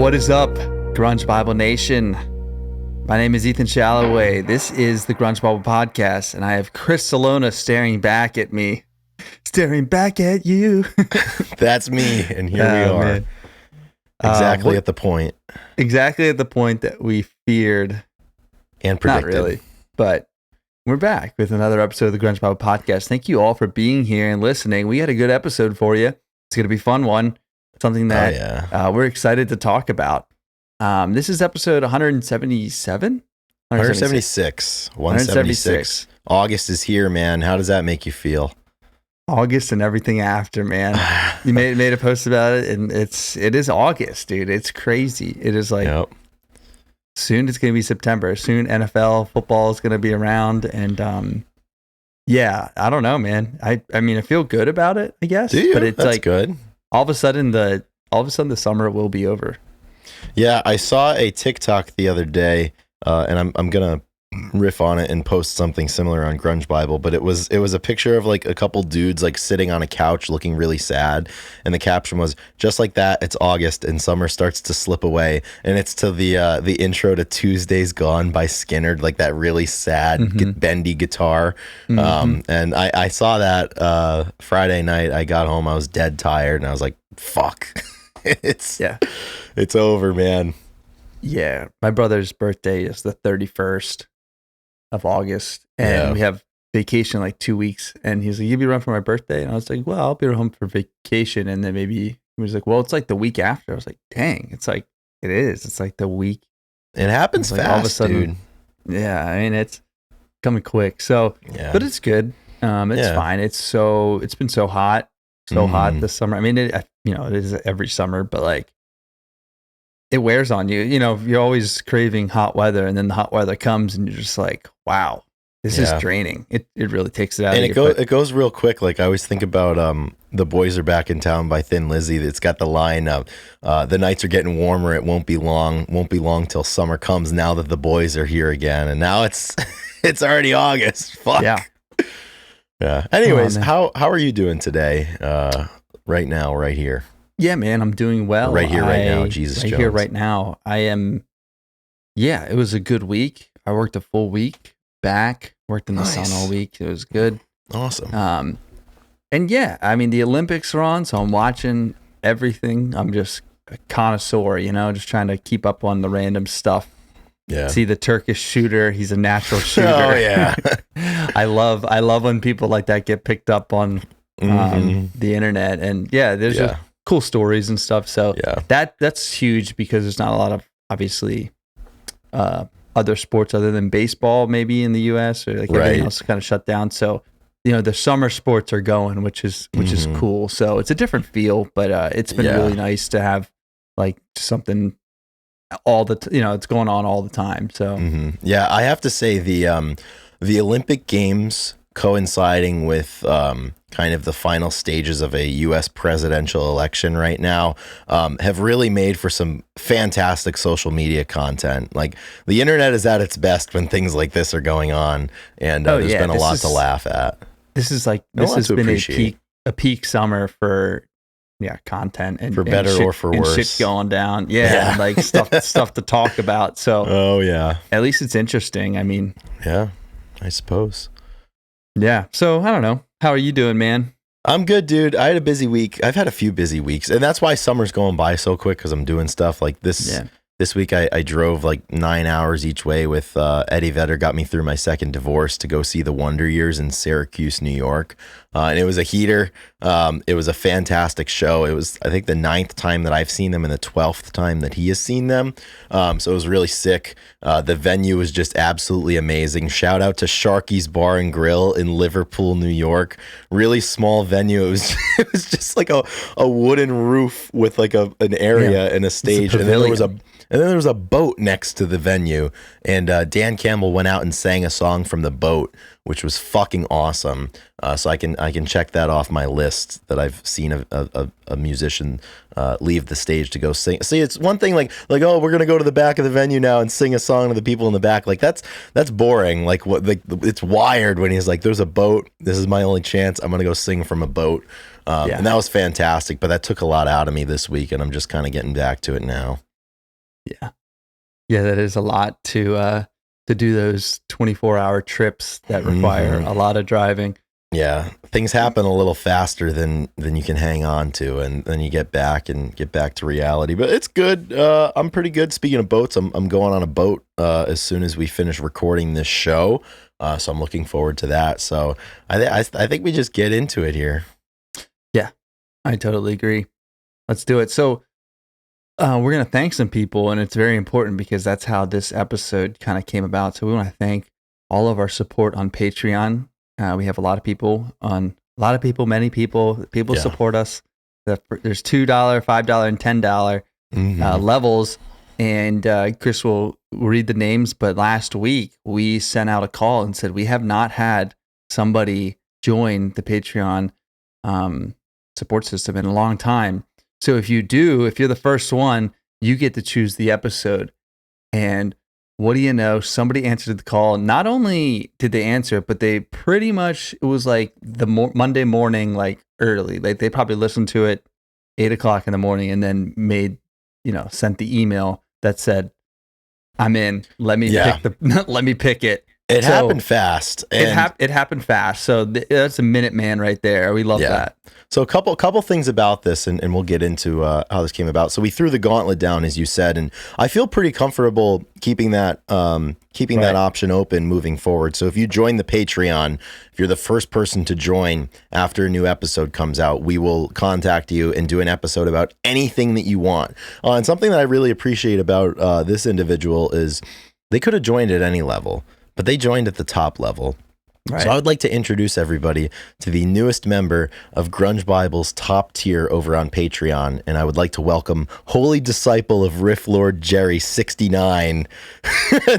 What is up, Grunge Bible Nation? My name is Ethan Shalloway. This is the Grunge Bible Podcast, and I have Chris Salona staring back at me. Staring back at you. That's me, and here we are. Man. Exactly at the point. Exactly at the point that we feared. And predicted. Not really, but we're back with another episode of the Grunge Bible Podcast. Thank you all for being here and listening. We had a good episode for you. It's going to be a fun one. Something that we're excited to talk about. This is episode 177? 176. 176. August is here, man. How does that make you feel? August and everything after, man. You made a post about it, and it is August, dude. It's crazy. It is like soon it's going to be September. Soon NFL football is going to be around, and I don't know, man. I mean, I feel good about it, I guess. Do you? But it's That's like good. All of a sudden the summer will be over. Yeah, I saw a TikTok the other day, and I'm gonna riff on it and post something similar on Grunge Bible, but it was a picture of like a couple dudes like sitting on a couch looking really sad, and the caption was, "Just like that, it's August and summer starts to slip away," and it's to the intro to Tuesday's Gone by Skinner, like that really sad bendy guitar. And I saw that Friday night. I got home, I was dead tired, and I was like, fuck. It's over, man. Yeah, my brother's birthday is the 31st of August, and we have vacation like 2 weeks, and he's like, "You'll be around for my birthday?" And I was like, "Well, I'll be home for vacation," and then maybe he was like, "Well, it's like the week after." I was like, "Dang, it's like it is. It's like the week." It happens like fast, all of a sudden, dude. Yeah, I mean, it's coming quick. So, but it's good. It's fine. It's been so hot, hot this summer. I mean, it is every summer, but like, it wears on you. You know, you're always craving hot weather, and then the hot weather comes, and you're just like, wow, this is draining. It really takes it out and of you. It goes real quick. Like, I always think about The Boys Are Back in Town by Thin Lizzy. It's got the line of, the nights are getting warmer, it won't be long till summer comes, now that the boys are here again. And now it's already August. Fuck. Yeah. Anyways, how are you doing today? Right now, right here. Yeah, man, I'm doing well. Right here, right now, Jesus Jones. Right here, right now. I am, it was a good week. I worked a full week back, worked in the sun all week. It was good. Awesome. And I mean, the Olympics are on, so I'm watching everything. I'm just a connoisseur, just trying to keep up on the random stuff. Yeah. See the Turkish shooter. He's a natural shooter. Oh, yeah. I love when people like that get picked up on the internet. And there's just cool stories and stuff. So that's huge, because there's not a lot of, obviously, other sports other than baseball maybe in the US, or like everything else kind of shut down. So, the summer sports are going, which is cool. So it's a different feel, but it's been really nice to have like something all the it's going on all the time. So I have to say the Olympic Games coinciding with kind of the final stages of a U.S. presidential election right now have really made for some fantastic social media content. Like, the internet is at its best when things like this are going on, and there's been a lot to laugh at. This has been a peak summer for content, and for better shit, or for worse, and shit going down. And like stuff to talk about. So at least it's interesting. I mean, I suppose. So I don't know. How are you doing, man? I'm good, dude. I had a busy week. I've had a few busy weeks, and that's why summer's going by so quick, because I'm doing stuff like this. This week I drove like 9 hours each way with Eddie Vedder. Got me through my second divorce to go see the Wonder Years in Syracuse, New York. And it was a heater. It was a fantastic show. It was, I think, the 9th time that I've seen them and the 12th time that he has seen them. So it was really sick. The venue was just absolutely amazing. Shout out to Sharky's Bar and Grill in Liverpool, New York. Really small venue. It was just like a wooden roof with like an area and a stage. And then there was a boat next to the venue, and Dan Campbell went out and sang a song from the boat, which was fucking awesome. So I can check that off my list, that I've seen a musician leave the stage to go sing. See, it's one thing like, oh, we're gonna go to the back of the venue now and sing a song to the people in the back. Like, that's boring. Like, it's Wired when he's like, there's a boat. This is my only chance. I'm gonna go sing from a boat. And that was fantastic. But that took a lot out of me this week, and I'm just kind of getting back to it now. Yeah. Yeah, that is a lot to do those 24-hour trips that require a lot of driving. Yeah, things happen a little faster than you can hang on to, and then you get back to reality. But it's good. I'm pretty good. Speaking of boats, I'm going on a boat as soon as we finish recording this show. So I'm looking forward to that. So I think we just get into it here. Yeah, I totally agree. Let's do it. So we're going to thank some people, and it's very important because that's how this episode kind of came about. So we want to thank all of our support on Patreon. We have many people support us. There's $2, $5, and $10 levels. And Chris will read the names. But last week we sent out a call and said, we have not had somebody join the Patreon support system in a long time. So if you're the first one, you get to choose the episode. And what do you know? Somebody answered the call. Not only did they answer it, but they pretty much, it was like the Monday morning, like early. Like they probably listened to it 8 o'clock in the morning and then sent the email that said, I'm in. Let me pick it. It happened fast. It happened fast. So that's a minute man right there. We love that. So a couple things about this, and we'll get into how this came about. So we threw the gauntlet down, as you said, and I feel pretty comfortable keeping that that option open moving forward. So if you join the Patreon, if you're the first person to join after a new episode comes out, we will contact you and do an episode about anything that you want. And something that I really appreciate about this individual is they could have joined at any level, but they joined at the top level. Right. So I would like to introduce everybody to the newest member of Grunge Bible's top tier over on Patreon, and I would like to welcome Holy Disciple of Riff Lord Jerry 69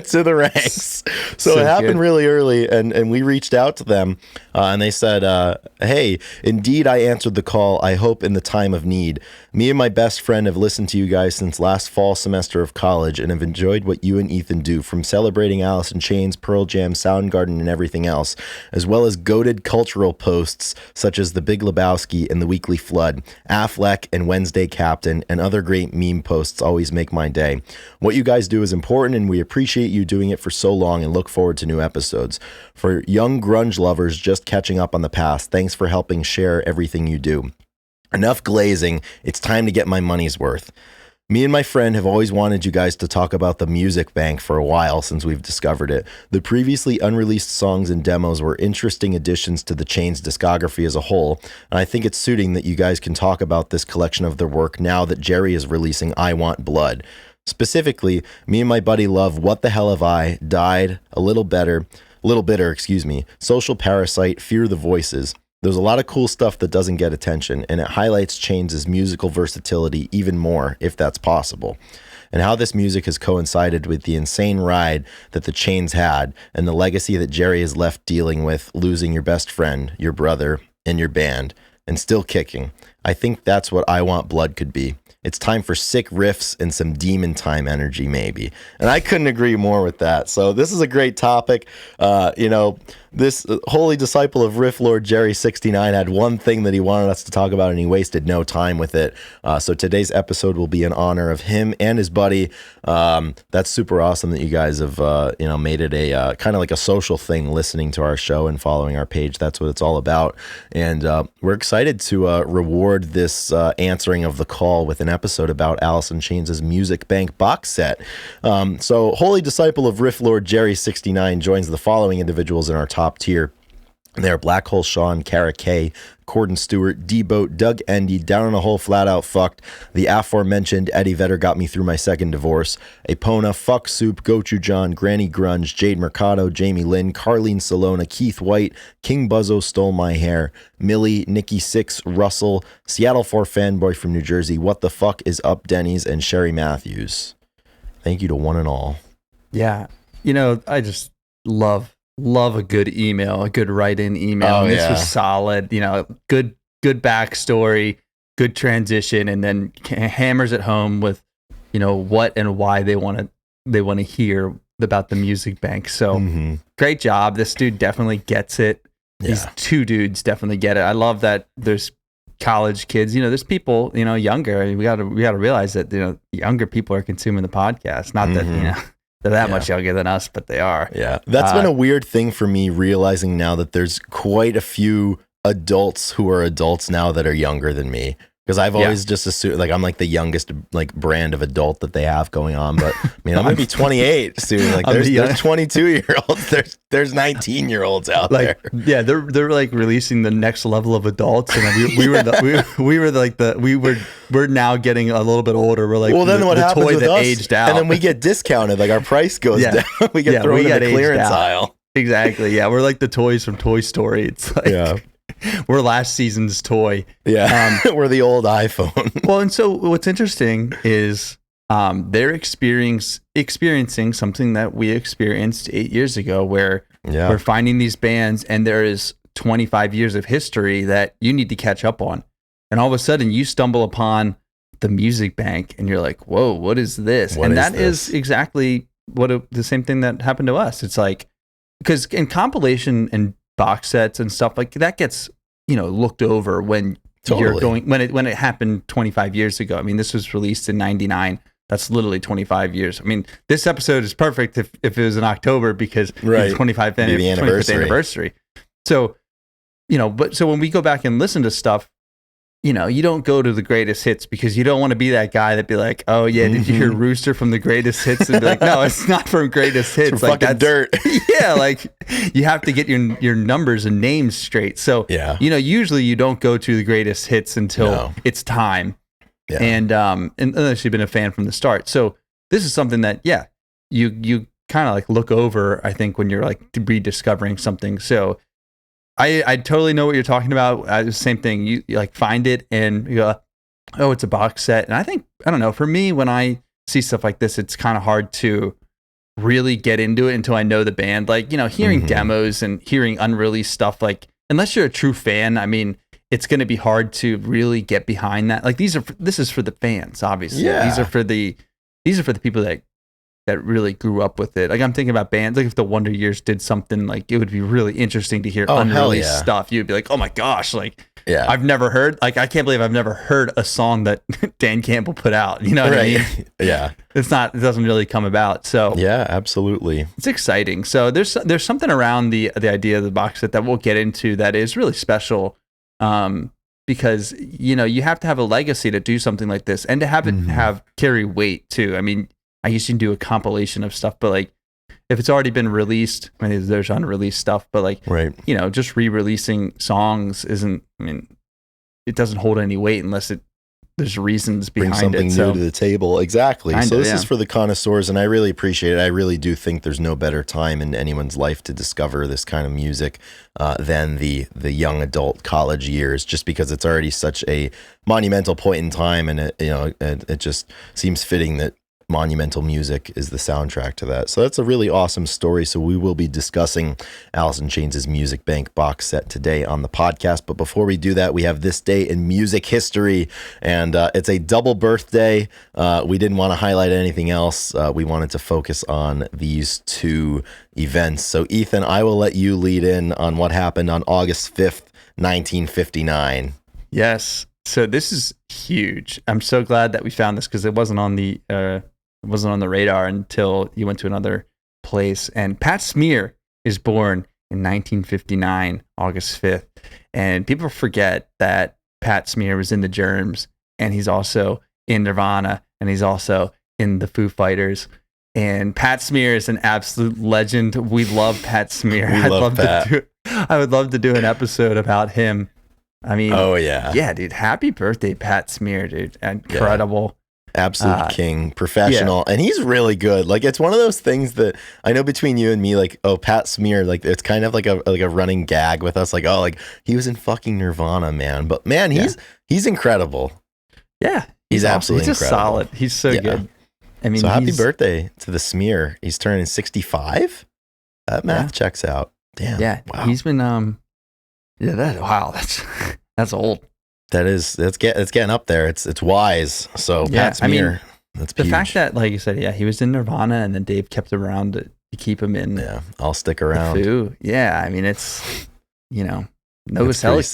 to the ranks. So it happened really early, and we reached out to them, and they said, hey, indeed I answered the call, I hope in the time of need. Me and my best friend have listened to you guys since last fall semester of college and have enjoyed what you and Ethan do, from celebrating Alice in Chains, Pearl Jam, Soundgarden, and everything else, as well as goated cultural posts such as The Big Lebowski and The Weekly Flood, Affleck and Wednesday Captain, and other great meme posts always make my day. What you guys do is important, and we appreciate you doing it for so long and look forward to new episodes. For young grunge lovers just catching up on the past, thanks for helping share everything you do. Enough glazing, it's time to get my money's worth. Me and my friend have always wanted you guys to talk about the Music Bank for a while since we've discovered it. The previously unreleased songs and demos were interesting additions to the Chain's discography as a whole, and I think it's suiting that you guys can talk about this collection of their work now that Jerry is releasing I Want Blood. Specifically, me and my buddy love What the Hell Have I, Died, A Little Bitter, Social Parasite, Fear the Voices. There's a lot of cool stuff that doesn't get attention, and it highlights Chains' musical versatility even more, if that's possible, and how this music has coincided with the insane ride that the Chains had, and the legacy that Jerry has left dealing with losing your best friend, your brother, and your band, and still kicking. I think that's what I Want Blood could be. It's time for sick riffs and some demon time energy, maybe. And I couldn't agree more with that. So this is a great topic. This holy disciple of Riff Lord Jerry 69 had one thing that he wanted us to talk about, and he wasted no time with it. So today's episode will be in honor of him and his buddy. That's super awesome that you guys have made it a kind of like a social thing, listening to our show and following our page. That's what it's all about. And we're excited to reward this answering of the call with an episode about Alice in Chains' Music Bank box set. So holy disciple of Riff Lord Jerry 69 joins the following individuals in our top tier. They are Black Hole Sean, Kara K, Corden Stewart, D-Boat, Doug Endy, Down in a Hole Flat Out Fucked, the aforementioned Eddie Vedder Got Me Through My Second Divorce, Apona, Fuck Soup, Gochu John, Granny Grunge, Jade Mercado, Jamie Lynn, Carlene Salona, Keith White, King Buzzo Stole My Hair, Millie, Nikki Six, Russell, Seattle 4 Fanboy from New Jersey, What the Fuck Is Up Denny's, and Sherry Matthews. Thank you to one and all. Yeah. I just love a good email, a good write-in email. Oh, this was solid, good backstory, good transition, and then hammers it home with, what and why they want to hear about the Music Bank. So great job. This dude definitely gets it. These two dudes definitely get it. I love that there's college kids, there's people, younger. We got to realize that, younger people are consuming the podcast. Not that, they're that much younger than us, but they are. Yeah. That's been a weird thing for me, realizing now that there's quite a few adults who are adults now that are younger than me. Because I've always just assumed, like, I'm like the youngest, like, brand of adult that they have going on. But I mean, I'm gonna be 28 soon. Like, there's 22-year-olds, there's 19-year-olds out there. Yeah, they're like releasing the next level of adults, and we're now getting a little bit older. We're like, well, then what happens with us? Aged out, and then we get discounted. Like, our price goes down. We get thrown in the clearance aisle. Exactly. Yeah, we're like the toys from Toy Story. It's like, we're last season's toy. Yeah. We're the old iPhone. Well, and so what's interesting is they're experiencing something that we experienced 8 years ago, where we're finding these bands and there is 25 years of history that you need to catch up on. And all of a sudden you stumble upon the Music Bank and you're like, whoa, what is this? That is exactly the same thing that happened to us. It's like, because in compilation and box sets and stuff like that gets looked over when you're going when it happened 25 years ago. I mean, this was released in 99. That's literally 25 years. I mean, this episode is perfect if it was in October, because it's 25th anniversary. So so when we go back and listen to stuff, you don't go to the greatest hits, because you don't want to be that guy that be like, oh yeah, did you hear Rooster from the greatest hits? And be like, no, it's not from greatest hits. It's from fucking dirt. Yeah, like you have to get your numbers and names straight. So usually you don't go to the greatest hits until it's time. Yeah. And unless you've been a fan from the start. So this is something that you kind of like look over, I think, when you're like rediscovering something. So I totally know what you're talking about. Same thing. You like find it and you go, oh, it's a box set. And I don't know, for me, when I see stuff like this, it's kind of hard to really get into it until I know the band. Like, hearing demos and hearing unreleased stuff, like, unless you're a true fan, I mean, it's going to be hard to really get behind that. Like, this is for the fans, obviously. Yeah. These are for the people that really grew up with it. Like, I'm thinking about bands, like if the Wonder Years did something, like, it would be really interesting to hear unreleased stuff. You'd be like, oh my gosh, like, I've never heard, like, I can't believe I've never heard a song that Dan Campbell put out. You know what I mean? Yeah. It doesn't really come about. So yeah, absolutely. It's exciting. So there's something around the idea of the box set that we'll get into that is really special. Because, you have to have a legacy to do something like this, and to have it carry weight too. I mean, I used to do a compilation of stuff, but like, if it's already been released, I mean, there's unreleased stuff, but like, just re-releasing songs isn't, I mean, it doesn't hold any weight unless there's reasons behind it. Bring something new to the table. Exactly. So this is for the connoisseurs, and I really appreciate it. I really do think there's no better time in anyone's life to discover this kind of music than the young adult college years, just because it's already such a monumental point in time, and it just seems fitting that monumental music is the soundtrack to that. So that's a really awesome story. So we will be discussing Alice in Chains' Music Bank box set today on the podcast. But before we do that, we have this day in music history, and it's a double birthday. We didn't want to highlight anything else. We wanted to focus on these two events. So Ethan, I will let you lead in on what happened on August 5th, 1959. Yes. So this is huge. I'm so glad that we found this, because it wasn't on the radar until you went to another place. And Pat Smear is born in 1959, August 5th. And people forget that Pat Smear was in the Germs, and he's also in Nirvana, and he's also in the Foo Fighters. And Pat Smear is an absolute legend. We love Pat Smear. I would love to do an episode about him. I mean, yeah, dude. Happy birthday, Pat Smear, dude. Incredible. Absolute king, professional, and he's really good. Like, it's one of those things that I know between you and me, like, oh, Pat Smear, like, it's kind of like a running gag with us, like, oh, like, he was in fucking Nirvana, man. But man, he's incredible. Yeah, he's absolutely just incredible. Solid. He's so good. I mean, so happy birthday to the Smear. He's turning 65. That math checks out. Damn. Yeah. Wow. He's been that's old. It's getting up there. It's wise. So Pat Smear, that's the huge. fact that, like you said, he was in Nirvana, and then Dave kept him around to keep him in. Yeah, I'll stick around. Foo. Yeah, I mean, it's Novoselic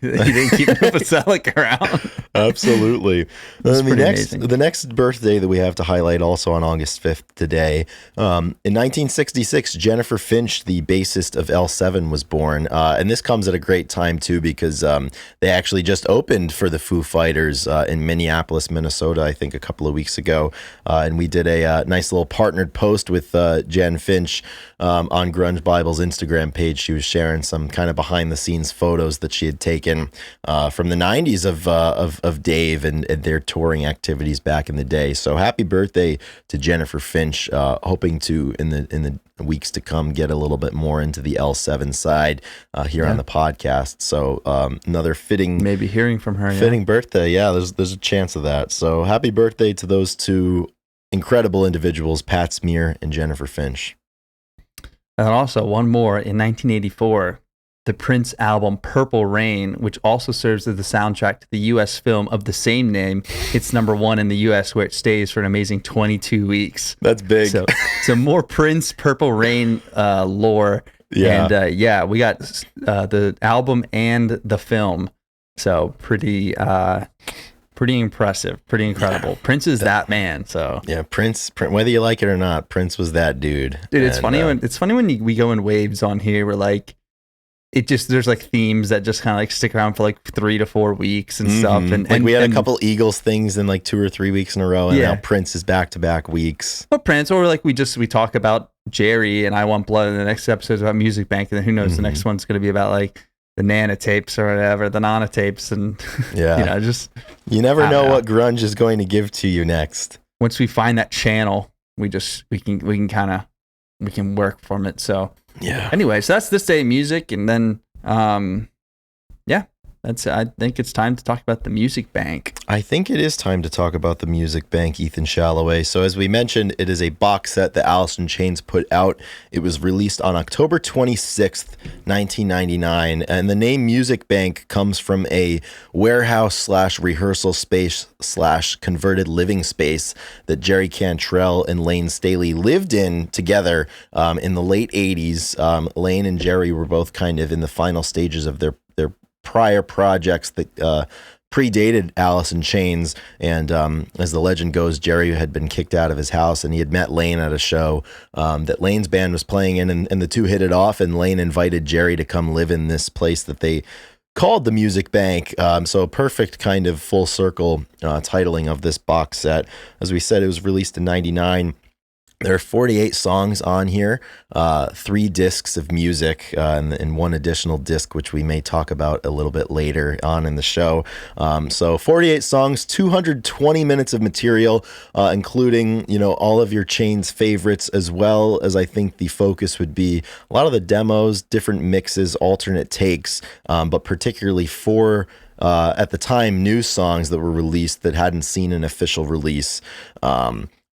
he didn't keep Novoselic around. Absolutely. The next birthday that we have to highlight, also on August 5th today, in 1966, Jennifer Finch, the bassist of L7, was born. And this comes at a great time too, because they actually just opened for the Foo Fighters in Minneapolis, Minnesota, I think a couple of weeks ago. And we did a nice little partnered post with Jen Finch on Grunge Bible's Instagram page. She was sharing some kind of behind the scenes photos that she had taken from the 90s of Dave and their touring activities back in the day. So happy birthday to Jennifer Finch. Hoping to in the weeks to come get a little bit more into the L7 side here on the podcast. So another fitting, maybe hearing from her, fitting birthday. Yeah, there's a chance of that. So happy birthday to those two incredible individuals, Pat Smear and Jennifer Finch. And also one more in 1984. The Prince album Purple Rain, which also serves as the soundtrack to the U.S. film of the same name. It's number 1 in the U.S., where it stays for an amazing 22 weeks. That's big. So more Prince Purple Rain lore. Yeah. And we got the album and the film. So pretty impressive, pretty incredible. Yeah. Prince is that man. So yeah, Prince, whether you like it or not, Prince was that dude. Dude, it's funny when we go in waves on here. We're like, there's like themes that just kind of like stick around for like 3 to 4 weeks and stuff. And we had a couple Eagles things in like 2 or 3 weeks in a row, and now Prince is back-to-back weeks. Well, Prince, or like we talk about Jerry and I Want Blood, and the next episode is about Music Bank, and then who knows, the next one's going to be about like the nanotapes or whatever, the nanotapes, and you never know what grunge is going to give to you next. Once we find that channel, we can work from it. So yeah. Anyway, so that's this day in music, and then I think it's time to talk about the Music Bank. I think it is time to talk about the Music Bank, Ethan Shalloway. So as we mentioned, it is a box set that Alice in Chains put out. It was released on October 26th, 1999. And the name Music Bank comes from a warehouse / rehearsal space / converted living space that Jerry Cantrell and Lane Staley lived in together in the late 80s. Lane and Jerry were both kind of in the final stages of their prior projects that predated Alice in Chains, and as the legend goes, Jerry had been kicked out of his house, and he had met Lane at a show that Lane's band was playing in, and the two hit it off, and Lane invited Jerry to come live in this place that they called the Music Bank. So a perfect kind of full circle titling of this box set. As we said, it was released in 99. There are 48 songs on here, 3 discs of music, and 1 additional disc, which we may talk about a little bit later on in the show. So 48 songs, 220 minutes of material, including, all of your Chains favorites, as well as I think the focus would be a lot of the demos, different mixes, alternate takes, but particularly 4 at the time new songs that were released that hadn't seen an official release.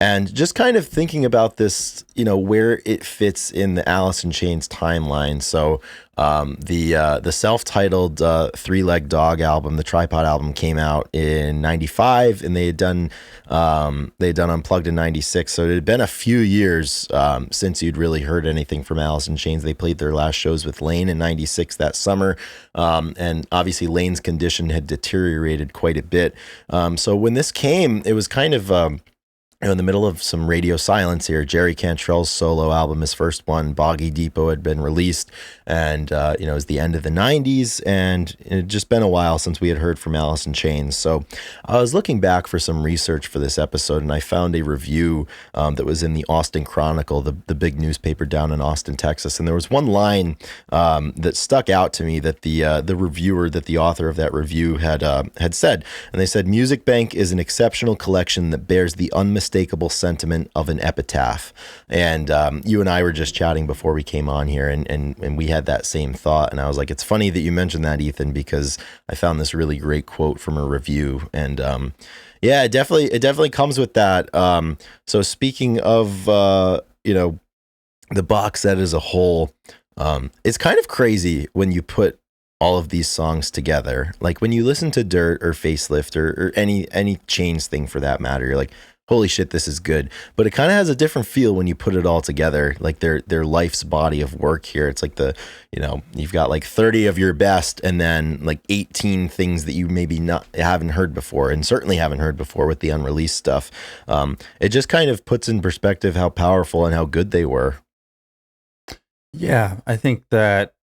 And just kind of thinking about this, where it fits in the Alice in Chains timeline. So the self-titled Three-Leg Dog album, the Tripod album, came out in 95, and they had done Unplugged in 96. So it had been a few years since you'd really heard anything from Alice in Chains. They played their last shows with Lane in 96 that summer. And obviously Lane's condition had deteriorated quite a bit. So when this came, it was kind of... in the middle of some radio silence here. Jerry Cantrell's solo album, his first one, Boggy Depot, had been released, and it was the end of the 90s, and it had just been a while since we had heard from Alice in Chains. So I was looking back for some research for this episode, and I found a review that was in the Austin Chronicle, the big newspaper down in Austin, Texas, and there was one line that stuck out to me that the reviewer, that the author of that review had said, and they said, "Music Bank is an exceptional collection that bears the unmistakable sentiment of an epitaph." And you and I were just chatting before we came on here, and we had that same thought. And I was like, it's funny that you mentioned that, Ethan, because I found this really great quote from a review. And it definitely comes with that. So speaking of the box set as a whole, it's kind of crazy when you put all of these songs together. Like when you listen to Dirt or Facelift or any Chains thing for that matter, you're like, holy shit, this is good. But it kind of has a different feel when you put it all together, like their life's body of work here. It's like you've got like 30 of your best and then like 18 things that you maybe haven't heard before, and certainly haven't heard before with the unreleased stuff. It just kind of puts in perspective how powerful and how good they were. Yeah, I think that,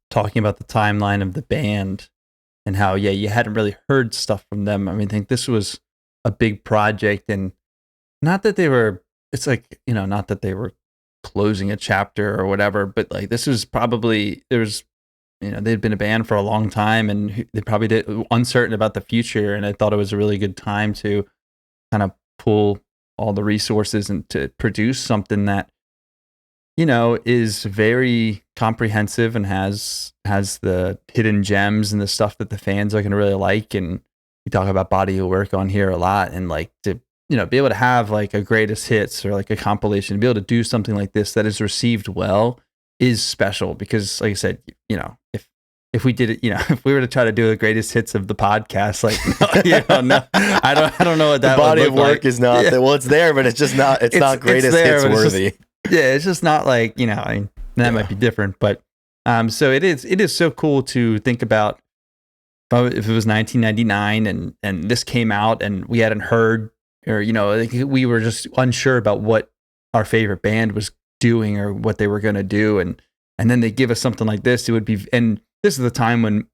talking about the timeline of the band and how, you hadn't really heard stuff from them. I mean, I think this was a big project, and not that they were, it's like, not that they were closing a chapter or whatever, but like this was probably, they'd been a band for a long time, and they probably did uncertain about the future. And I thought it was a really good time to kind of pull all the resources and to produce something that, is very comprehensive and has the hidden gems and the stuff that the fans are going to really like. And we talk about body of work on here a lot, and like to, be able to have like a greatest hits or like a compilation, to be able to do something like this that is received well is special. Because like I said, if we did it, if we were to try to do the greatest hits of the podcast, like, no, I don't know what that the body would look of work like. Is not, well, it's there, but it's just not, it's not greatest hits worthy. It's just not like, that might be different, but, so it is so cool to think about if it was 1999 and this came out and we hadn't heard, or, like we were just unsure about what our favorite band was doing or what they were going to do. And then they give us something like this, it would be, and this is the time when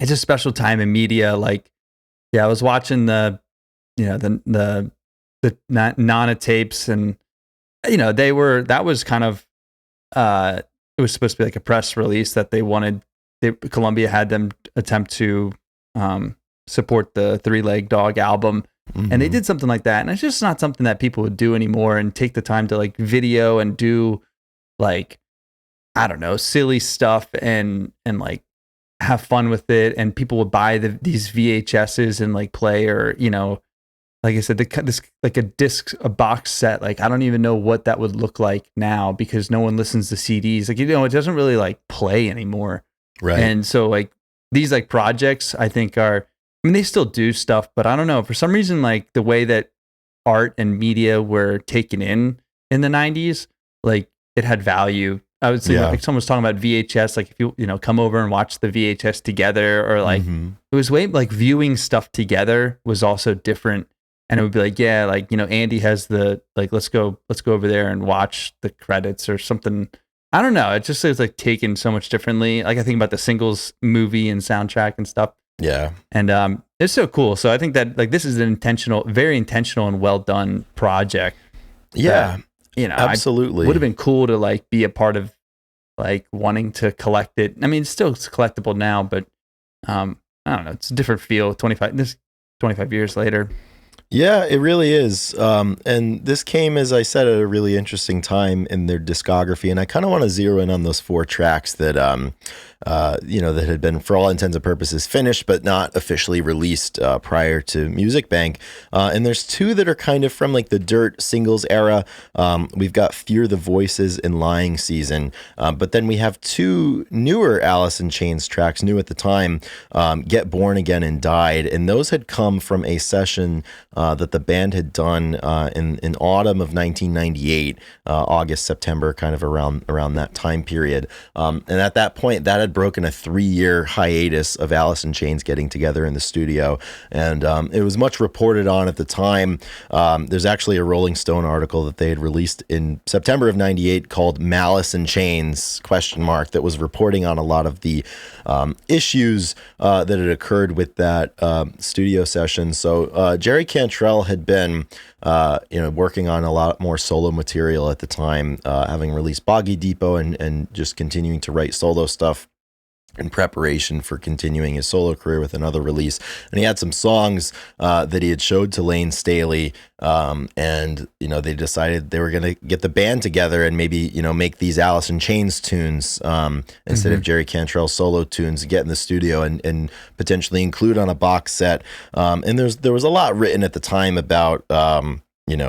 it's a special time in media. Like, I was watching the Nana tapes, and, that was kind of, it was supposed to be like a press release that Columbia had them attempt to support the Three Leg Dog album. Mm-hmm. And they did something like that. And it's just not something that people would do anymore, and take the time to like video and do like, I don't know, silly stuff and like have fun with it. And people would buy these VHSs and like play, or, like I said, this like a box set. Like, I don't even know what that would look like now, because no one listens to CDs. Like, it doesn't really like play anymore. Right. And so like these like projects, I think they still do stuff, but I don't know, for some reason, like the way that art and media were taken in the 90s, like it had value. I would say, like someone was talking about VHS, like if you come over and watch the VHS together, or like it was way like viewing stuff together was also different. And it would be like, Andy has the, like, let's go over there and watch the credits or something. I don't know. It just is like taken so much differently. Like I think about the singles movie and soundtrack and stuff. Yeah. And it's so cool. So I think that like this is an very intentional and well done project. Yeah. Absolutely. Would have been cool to like be a part of, like wanting to collect it. I mean, it's still collectible now, but I don't know. It's a different feel. 25 years later. Yeah, it really is. And this came, as I said, at a really interesting time in their discography. And I kind of want to zero in on those 4 tracks that, that had been, for all intents and purposes, finished, but not officially released prior to Music Bank. And there's 2 that are kind of from like the Dirt singles era. We've got Fear the Voices and Lying Season. But then we have 2 newer Alice in Chains tracks, new at the time, Get Born Again and Died. And those had come from a session that the band had done in autumn of 1998, August, September, kind of around that time period. And at that point, that had broken a 3-year hiatus of Alice in Chains getting together in the studio. And it was much reported on at the time. There's actually a Rolling Stone article that they had released in September of 98 called Malice in Chains, ? That was reporting on a lot of the issues that had occurred with that studio session. So Jerry Cantrell had been, working on a lot more solo material at the time, having released Boggy Depot and just continuing to write solo stuff in preparation for continuing his solo career with another release. And he had some songs that he had showed to Lane Staley. And, they decided they were going to get the band together and maybe, make these Alice in Chains tunes instead of Jerry Cantrell's solo tunes, get in the studio and potentially include on a box set. And there was a lot written at the time about,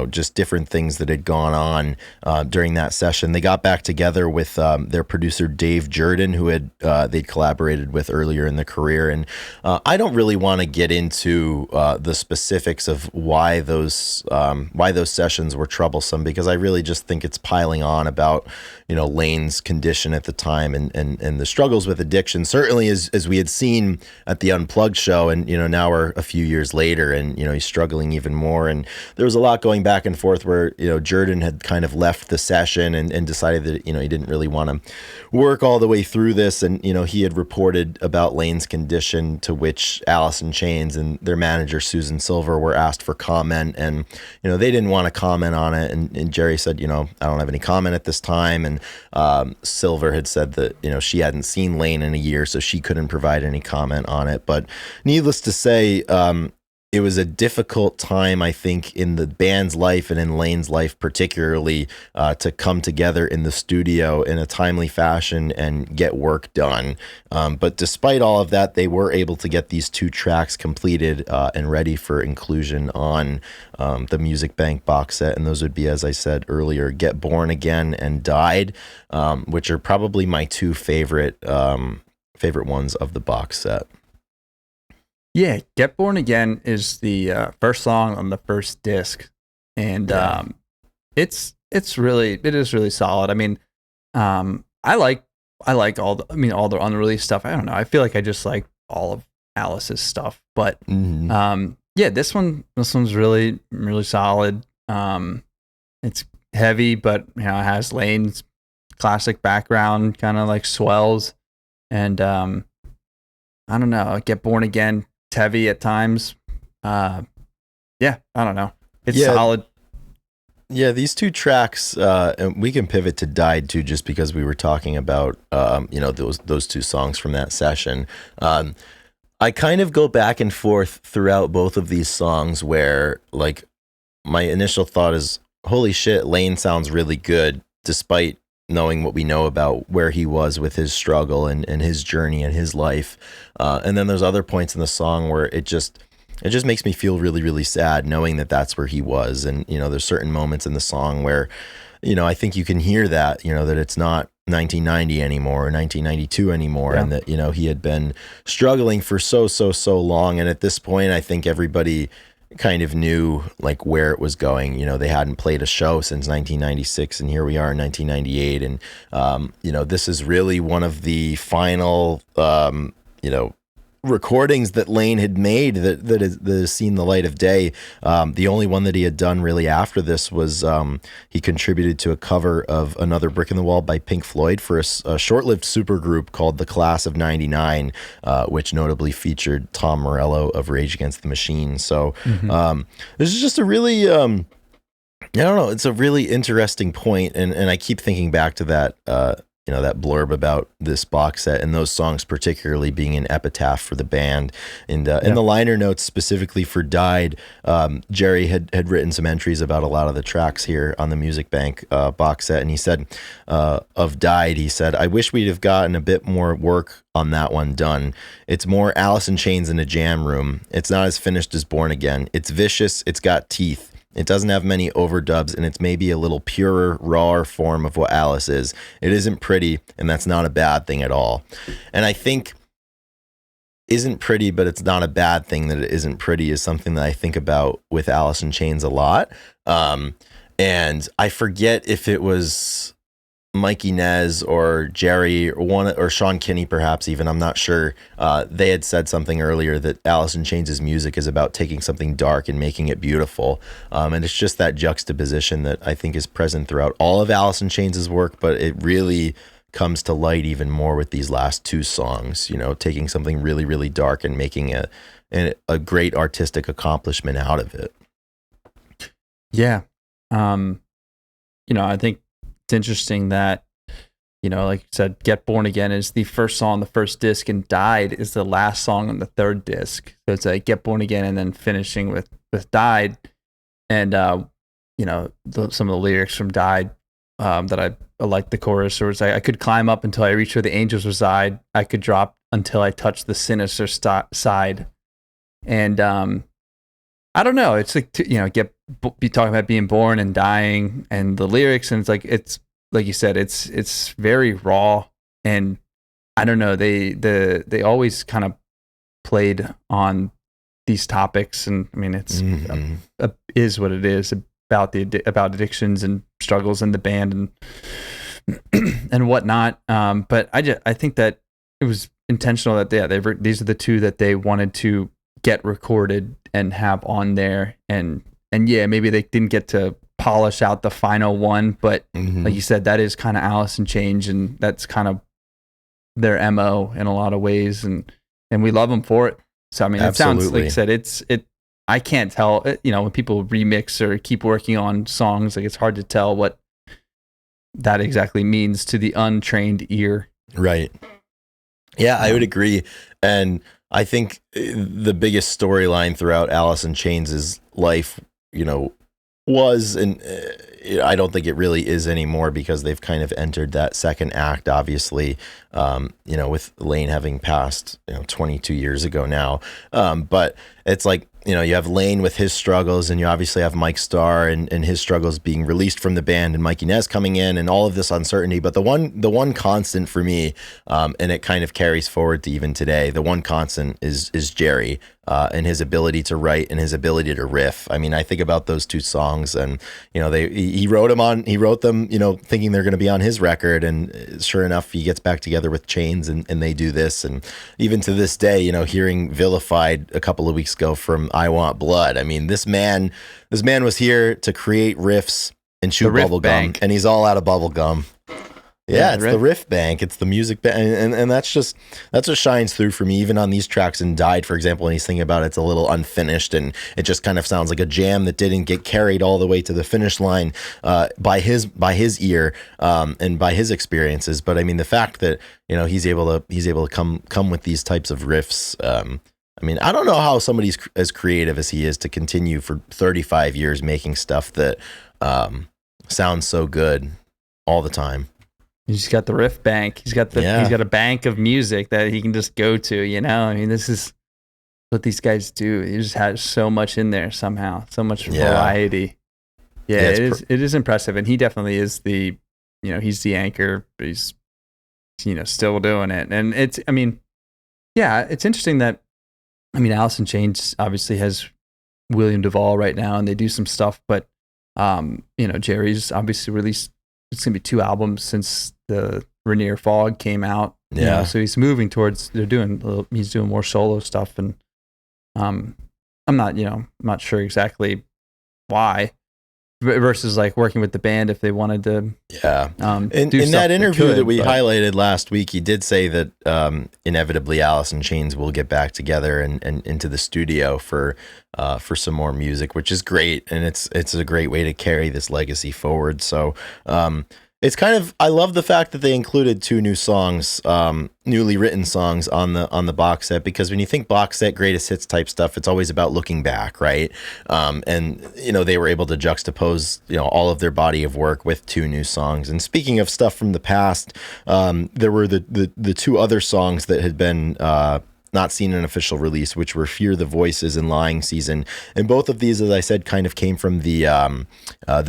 just different things that had gone on during that session. They got back together with their producer Dave Jordan, who they'd collaborated with earlier in the career. And I don't really want to get into the specifics of why those sessions were troublesome, because I really just think it's piling on about Lane's condition at the time and the struggles with addiction. Certainly, as we had seen at the Unplugged show, and now we're a few years later, and he's struggling even more. And there was a lot going back and forth where Jordan had kind of left the session and decided that he didn't really want to work all the way through this, and he had reported about Lane's condition, to which Alice in Chains and their manager Susan Silver were asked for comment, and they didn't want to comment on it, and Jerry said I don't have any comment at this time, and Silver had said that she hadn't seen Lane in a year, so she couldn't provide any comment on it. But needless to say, it was a difficult time, I think, in the band's life and in Lane's life particularly, to come together in the studio in a timely fashion and get work done. But despite all of that, they were able to get these 2 tracks completed and ready for inclusion on the Music Bank box set. And those would be, as I said earlier, Get Born Again and Died, which are probably my 2 favorite ones of the box set. Yeah, Get Born Again is the first song on the first disc, and it is really solid. I mean, I like all the unreleased stuff. I don't know. I feel like I just like all of Alice's stuff, but yeah, this one's really solid. It's heavy, but it has Lane's classic background, kind of like swells, and I don't know. Get Born Again. Heavy at times. I don't know. It's solid. Yeah, these 2 tracks, and we can pivot to Died too, just because we were talking about those 2 songs from that session. I kind of go back and forth throughout both of these songs, where like my initial thought is, holy shit, Lane sounds really good, despite knowing what we know about where he was with his struggle and his journey and his life. And then there's other points in the song where it just makes me feel really, really sad knowing that that's where he was. And, there's certain moments in the song where, I think you can hear that, that it's not 1990 anymore or 1992 anymore. Yeah. And that, he had been struggling for so long. And at this point, I think everybody kind of knew like where it was going. They hadn't played a show since 1996, and here we are in 1998, and this is really one of the final recordings that Lane had made that has seen the light of day. The only one that he had done really after this was he contributed to a cover of Another Brick in the Wall by Pink Floyd for a short-lived supergroup called the Class of '99, which notably featured Tom Morello of Rage Against the Machine. So this is just a really I don't know, it's a really interesting point, and I keep thinking back to that that blurb about this box set and those songs particularly being an epitaph for the band. And in the liner notes specifically for Died, Jerry had written some entries about a lot of the tracks here on the Music Bank box set. And he said, of Died, he said, I wish we'd have gotten a bit more work on that one done. It's more Alice in Chains in a jam room. It's not as finished as Born Again. It's vicious. It's got teeth. It doesn't have many overdubs, and it's maybe a little purer, rawer form of what Alice is. It isn't pretty, and that's not a bad thing at all. And I think isn't pretty, but it's not a bad thing that it isn't pretty is something that I think about with Alice in Chains a lot. And I forget if it was Mikey Nez or Jerry or Sean Kinney, perhaps even, I'm not sure. They had said something earlier that Alice in Chains' music is about taking something dark and making it beautiful. And it's just that juxtaposition that I think is present throughout all of Alice in Chains' work, but it really comes to light even more with these last 2 songs, taking something really, really dark and making a great artistic accomplishment out of it. Yeah. I think it's interesting that, like you said, Get Born Again is the first song on the first disc, and Died is the last song on the third disc. So it's like Get Born Again and then finishing with Died. And, some of the lyrics from Died that I like the chorus, or it's like, I could climb up until I reach where the angels reside. I could drop until I touch the sinister side. And I don't know. It's like, be talking about being born and dying and the lyrics. And it's like you said, it's very raw. And I don't know. They always kind of played on these topics. And I mean, it's is what it is about about addictions and struggles in the band and whatnot. But I think that it was intentional that these are the two that they wanted to get recorded and have on there, and maybe they didn't get to polish out the final one, but like you said, that is kind of Alice in Chains, and that's kind of their MO in a lot of ways, and we love them for it. So I mean, it sounds like I said, I can't tell, when people remix or keep working on songs, like it's hard to tell what that exactly means to the untrained ear. Right. Yeah, I would agree. And I think the biggest storyline throughout Alice in Chains' life, was, and I don't think it really is anymore, because they've kind of entered that second act, obviously, with Lane having passed, 22 years ago now. But it's like, you have Lane with his struggles, and you obviously have Mike Starr and his struggles being released from the band, and Mike Inez coming in, and all of this uncertainty. But the one constant for me, and it kind of carries forward to even today, the one constant is Jerry, and his ability to write and his ability to riff. I mean, I think about those two songs, and he wrote them, thinking they're going to be on his record, and sure enough, he gets back together with Chains, and they do this. And even to this day, hearing Vilified a couple of weeks ago from I Want Blood. I mean, this man was here to create riffs and chew bubble gum, and he's all out of bubble gum. Yeah, it's the riff bank. It's the music bank. And that's what shines through for me, even on these tracks. And Died, for example, when he's thinking about it's a little unfinished, and it just kind of sounds like a jam that didn't get carried all the way to the finish line by his ear and by his experiences. But I mean, the fact that he's able to come with these types of riffs. I mean, I don't know how somebody's as creative as he is to continue for 35 years making stuff that sounds so good all the time. He's got the riff bank. He's got a bank of music that he can just go to, I mean, this is what these guys do. He just has so much in there somehow, so much variety. Yeah, it is impressive. And he definitely is he's the anchor, but he's, still doing it. And it's interesting that, Alice in Chains obviously has William Duvall right now, and they do some stuff, but, Jerry's obviously released, it's going to be 2 albums since the Rainier Fog came out. Yeah. So he's moving towards, he's doing more solo stuff. And I'm not sure exactly why, versus like working with the band if they wanted to. In that interview that we highlighted last week, he did say that inevitably Alice in Chains will get back together and into the studio for some more music, which is great, and it's a great way to carry this legacy forward. So it's kind of, I love the fact that they included 2 new songs, newly written songs on the box set, because when you think box set greatest hits type stuff, it's always about looking back, right? And they were able to juxtapose all of their body of work with 2 new songs. And speaking of stuff from the past, there were the 2 other songs that had been not seen an official release, which were Fear the Voices and Lying Season. And both of these, as I said, kind of came from the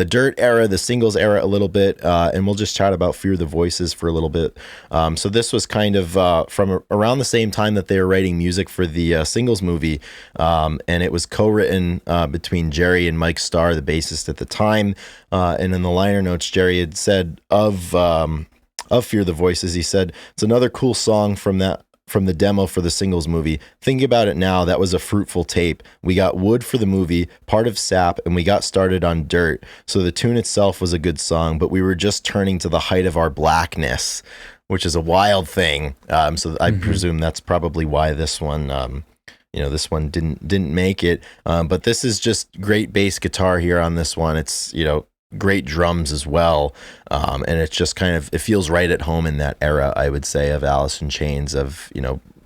Dirt era, the singles era a little bit. And we'll just chat about Fear the Voices for a little bit. So this was kind of from around the same time that they were writing music for the singles movie. And it was co-written between Jerry and Mike Starr, the bassist at the time. And in the liner notes, Jerry had said of Fear the Voices, he said, "It's another cool song from the demo for the singles movie. Thinking about it now, that was a fruitful tape. We got wood for the movie, part of Sap, and we got started on Dirt. So the tune itself was a good song, but we were just turning to the height of our blackness," which is a wild thing. So I presume that's probably why this one, this one didn't make it. But this is just great bass guitar here on this one. It's, great drums as well, and it's just kind of, it feels right at home in that era, I would say, of Alice in Chains, of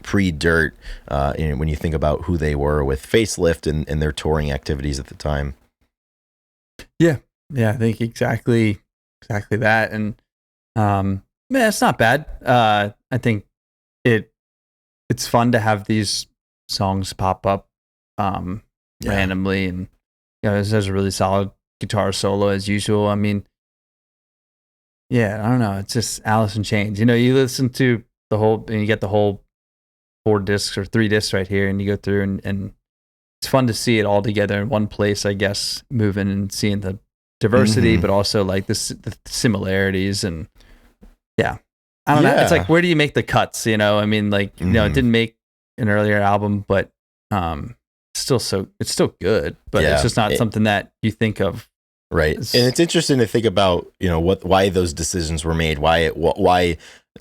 pre-Dirt, when you think about who they were with Facelift and their touring activities at the time. I think exactly that. And it's not bad. I think it's fun to have these songs pop up randomly, and this has a really solid guitar solo as usual. I mean, yeah, I don't know. It's just Alice in Chains. You listen to the whole, and you get the whole 4 discs or 3 discs right here, and you go through, and it's fun to see it all together in one place, I guess, moving and seeing the diversity, but also like the similarities, and I don't know. It's like, where do you make the cuts? I mean, like, it didn't make an earlier album, but it's still good, but it's just not something that you think of. Right. And it's interesting to think about, why those decisions were made, why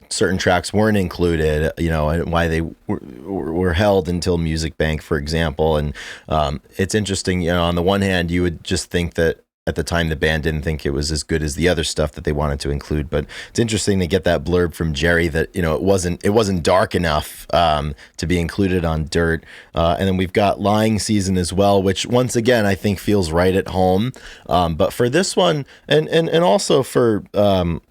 certain tracks weren't included, and why they were held until Music Bank, for example. And it's interesting, on the one hand, you would just think that at the time the band didn't think it was as good as the other stuff that they wanted to include, but it's interesting to get that blurb from Jerry that it wasn't dark enough to be included on Dirt. And then we've got Lying Season as well, which once again I think feels right at home. But for this one, and also for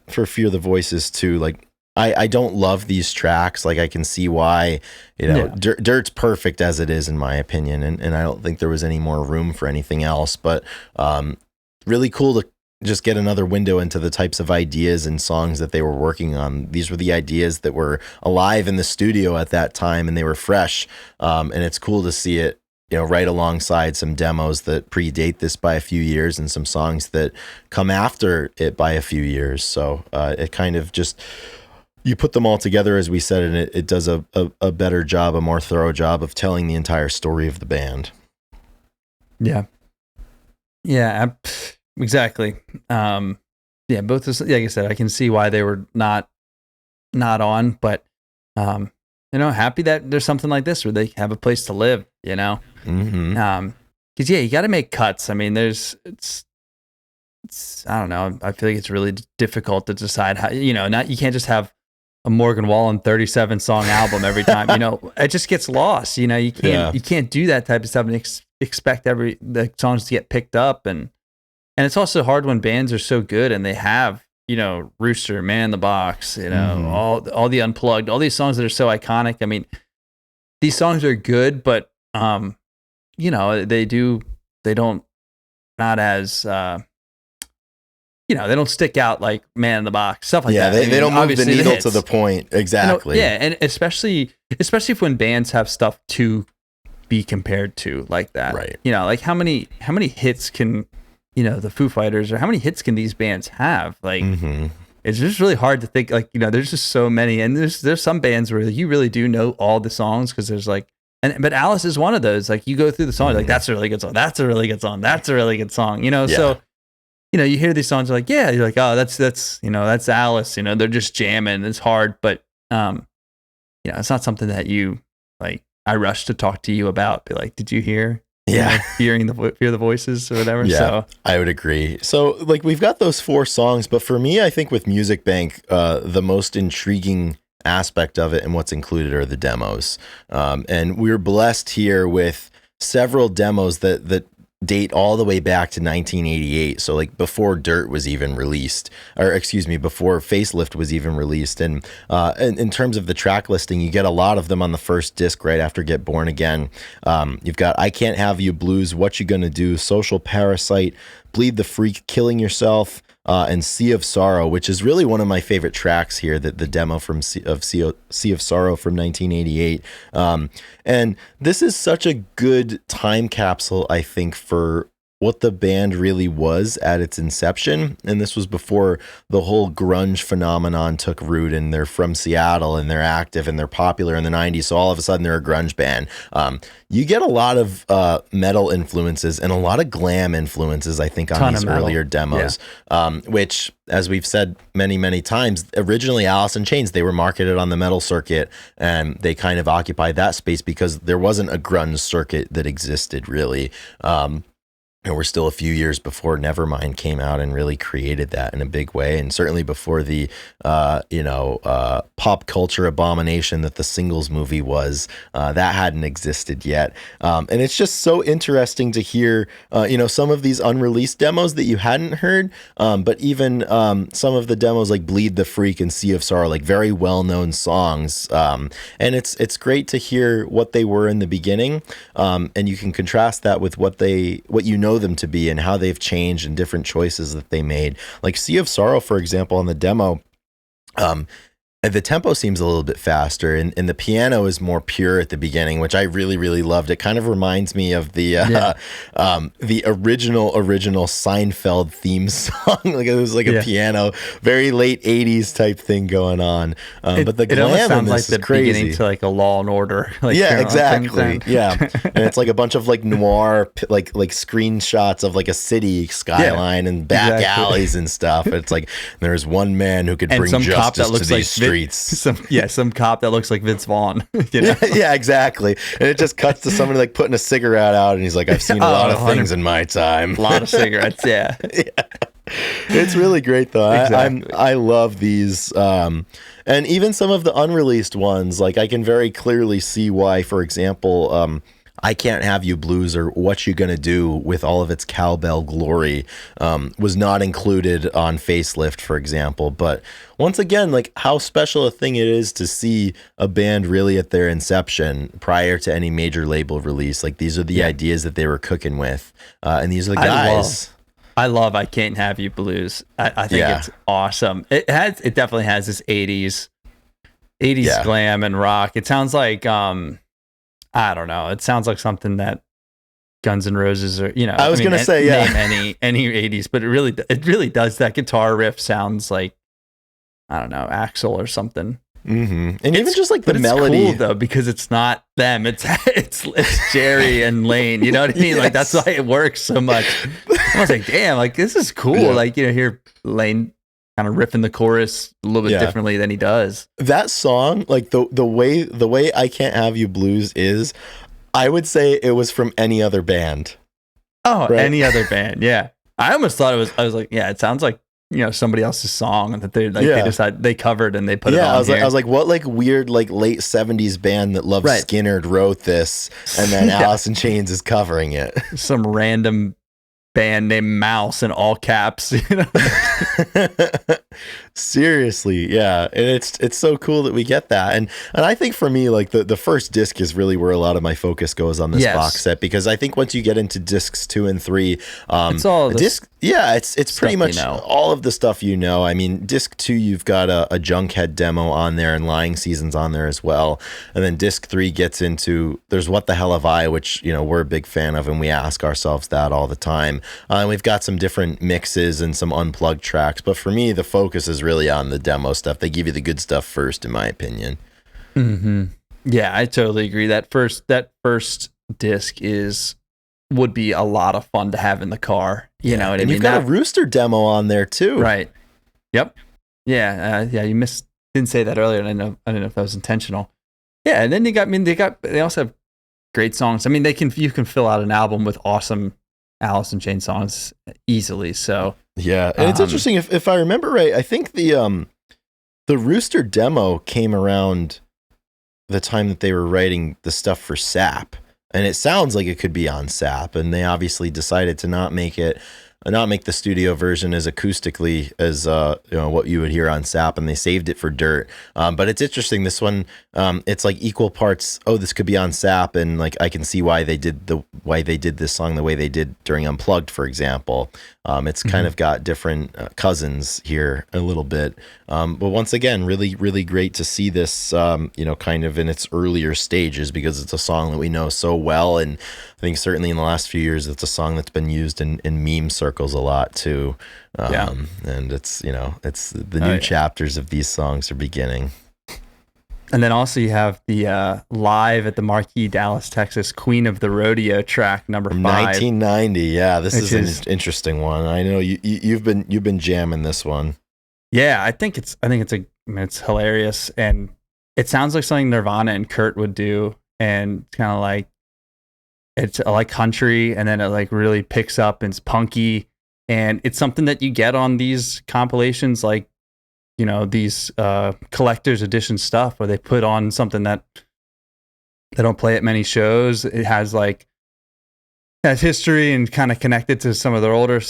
Fear the Voices too, like I don't love these tracks. Like I can see why, Dirt's perfect as it is in my opinion, and I don't think there was any more room for anything else. But really cool to just get another window into the types of ideas and songs that they were working on. These were the ideas that were alive in the studio at that time, and they were fresh. And it's cool to see it, right alongside some demos that predate this by a few years and some songs that come after it by a few years. So it kind of just, you put them all together, as we said, and it does a better job, a more thorough job of telling the entire story of the band. Yeah. Yeah, exactly. Both, like I said, I can see why they were not on, but happy that there's something like this where they have a place to live, because you got to make cuts. I mean, it's I don't know. I feel like it's really difficult to decide how, you can't just have a Morgan Wallen 37 song album every time. It just gets lost. You can't do that type of stuff and expect the songs to get picked up, and it's also hard when bands are so good and they have Rooster, Man in the Box, all the Unplugged, all these songs that are so iconic. I mean, these songs are good, but they don't not as they don't stick out like Man in the Box, stuff like that. They don't move the needle to the point. Exactly. And especially if when bands have stuff to be compared to like that. Right. Like how many hits can, the Foo Fighters, or how many hits can these bands have? Like, it's just really hard to think, like, there's just so many. And there's some bands where you really do know all the songs, because there's like, but Alice is one of those. Like, you go through the songs, like, that's a really good song. That's a really good song. That's a really good song. So, you hear these songs, like, you're like, oh, that's Alice. They're just jamming. It's hard, but it's not something that you like. I rush to talk to you about. Be like, did you hear? Hear the voices or whatever. Yeah, so I would agree. So like, we've got those 4 songs, but for me, I think with Music Bank, the most intriguing aspect of it and what's included are the demos. And we're blessed here with several demos that date all the way back to 1988. So like before Dirt was even released, or excuse me, before Facelift was even released. And in terms of the track listing, you get a lot of them on the first disc right after Get Born Again. You've got I Can't Have You Blues, What You Gonna Do, Social Parasite, Bleed the Freak, Killing Yourself, and Sea of Sorrow, which is really one of my favorite tracks here, the demo from Sea of Sorrow from 1988. And this is such a good time capsule, I think, for what the band really was at its inception. And this was before the whole grunge phenomenon took root, and they're from Seattle and they're active and they're popular in the 90s. So all of a sudden they're a grunge band. You get a lot of metal influences and a lot of glam influences, I think, on these earlier demos, which, as we've said many, many times, originally Alice in Chains, they were marketed on the metal circuit, and they kind of occupied that space because there wasn't a grunge circuit that existed really. And we're still a few years before Nevermind came out and really created that in a big way. And certainly before the, pop culture abomination that the Singles movie was, that hadn't existed yet. And it's just so interesting to hear, some of these unreleased demos that you hadn't heard, but even some of the demos like Bleed the Freak and Sea of Sorrow, like very well-known songs. And it's great to hear what they were in the beginning. And you can contrast that with what you know them to be and how they've changed and different choices that they made. Like Sea of Sorrow, for example, on the demo, the tempo seems a little bit faster, and the piano is more pure at the beginning, which I really, really loved. It kind of reminds me of the original Seinfeld theme song. Like it was like a piano, very late '80s type thing going on. But the glam in this is crazy. Beginning to like a Law and Order. Like, exactly. Yeah, and it's like a bunch of like noir, like screenshots of like a city skyline and back alleys and stuff. It's like there's one man who could bring justice to these streets. Some cop that looks like Vince Vaughn. Yeah, exactly. And it just cuts to somebody like putting a cigarette out, and he's like, "I've seen a lot of things in my time." A lot of cigarettes, yeah. It's really great though. Exactly. I love these, and even some of the unreleased ones. Like I can very clearly see why, for example, I Can't Have You Blues, or What You Gonna Do, with all of its cowbell glory, was not included on Facelift, for example. But once again, like how special a thing it is to see a band really at their inception prior to any major label release. Like these are the ideas that they were cooking with, and these are the guys. I love I Can't Have You Blues. I think it's awesome. It definitely has this 80s glam and rock. It sounds like I don't know. It sounds like something that Guns N' Roses, or I was gonna say, name any 80s, but it really does. That guitar riff sounds like, I don't know, Axl or something. Mm-hmm. And even just like the melody, cool, though, because it's not them. It's Jerry and Lane. You know what I mean? Like that's why it works so much. I was like, damn, like this is cool. Yeah. Like hear Lane kind of riffing the chorus a little bit differently than he does. That song, like the way I Can't Have You Blues is, I would say it was from any other band. Oh, right? Any other band, yeah. I almost thought I was like, yeah, it sounds like somebody else's song that they they covered and they put it on. I was like, what like weird like late 70s band that loved Skynyrd wrote this, and then Alice in Chains is covering it. Some random band named Mouse in all caps. Seriously, yeah. And it's so cool that we get that. And I think for me, like the first disc is really where a lot of my focus goes on this box set, because I think once you get into discs 2 and 3, it's all disc. Yeah, it's pretty much all of the stuff you know. I mean, disc 2, you've got a Junkhead demo on there, and Lying Season's on there as well. And then disc 3 gets into, there's What the Hell Have I, which we're a big fan of, and we ask ourselves that all the time. And we've got some different mixes and some unplugged tracks, but for me, the focus is really on the demo stuff. They give you the good stuff first, in my opinion. Mm-hmm. Yeah, I totally agree. That first disc would be a lot of fun to have in the car. You know what I mean? You've got a Rooster demo on there too, right? Yep. Yeah. You didn't say that earlier, and I didn't know if that was intentional. Yeah, and then they also have great songs. I mean, you can fill out an album with awesome Alice in Chains songs easily. So yeah, and it's interesting, if I remember right, I think the Rooster demo came around the time that they were writing the stuff for SAP, and it sounds like it could be on SAP, and they obviously decided to not make the studio version as acoustically as what you would hear on SAP, and they saved it for Dirt. But it's interesting, this one, it's like equal parts, this could be on SAP, and like I can see why they did this song the way they did during Unplugged, for example. It's kind of got different cousins here a little bit. But once again, really, really great to see this, kind of in its earlier stages, because it's a song that we know so well. And I think certainly in the last few years, it's a song that's been used in meme circles a lot too. And it's the new chapters of these songs are beginning. And then also you have the live at the Marquee, Dallas, Texas, Queen of the Rodeo track number 5. 1990. Yeah, this is an interesting one. I know you've been jamming this one. Yeah, I think it's hilarious, and it sounds like something Nirvana and Kurt would do, and kind of like it's like country, and then it like really picks up and it's punky, and it's something that you get on these compilations, like, you know, these collector's edition stuff where they put on something that they don't play at many shows. It has history and kind of connected to some of their older